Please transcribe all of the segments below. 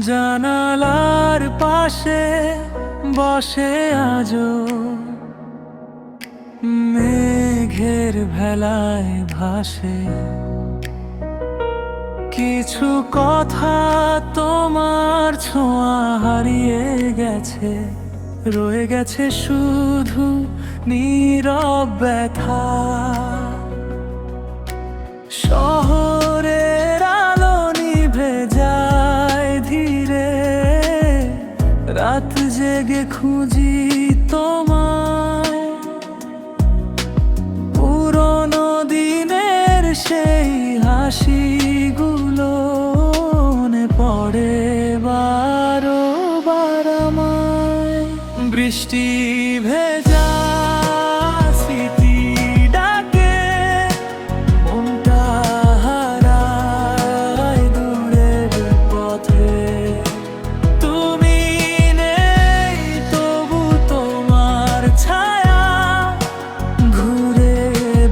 জানালার পাশে বসে আজো মেঘের ভেলায় ভাসে কিছু কথা তোমার ছোঁয়া হারিয়ে গেছে, রয়ে গেছে শুধু নীরব ব্যথা। শহরের আলো নিভে যায় ধীরে, রাত জেগে খুঁজি তোমায়। পুরনো দিনের সেই হাসিগুলো মনে পড়ে বারবার আমায়। বৃষ্টি ভেজা স্মৃতি ডাকে, মনটা হারায় দূরের পথে। তুমি নেই তবু তোমার ছায়া ঘুরে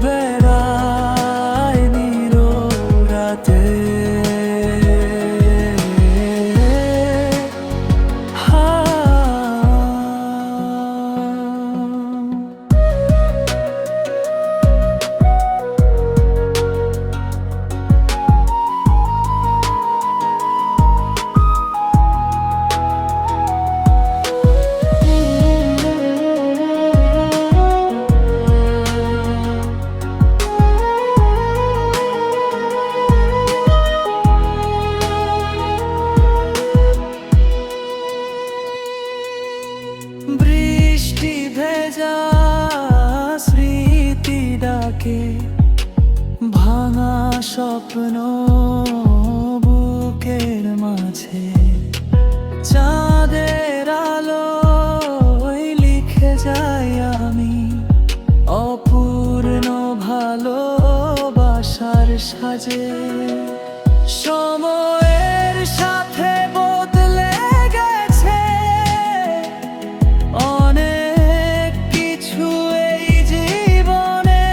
বেড়ায় নীরব রাতে। বৃষ্টি ভেজা স্মৃতি ডাকে, ভাঙা স্বপ্ন বুকের মাঝে। চাঁদের আলোয় লিখে যাই আমি অপূর্ণ ভালোবাসার সাজে। সময়ের সাথে বদলে গেছে অনেক কিছু এই জীবনে,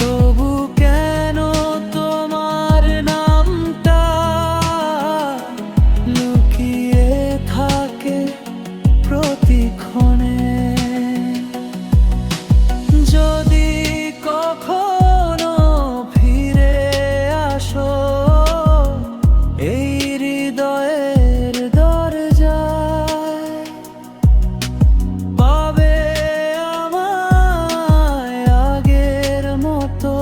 তবু কেন তোমার নামটা লুকিয়ে থাকে প্রতিক্ষণে। যদি কখনো ফিরে আসো এই হৃদয়ের দরজায়, পাবে আমায় আগের মতো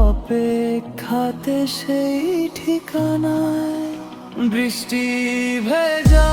অপেক্ষাতে সেই ঠিকানায়। বৃষ্টি ভেজা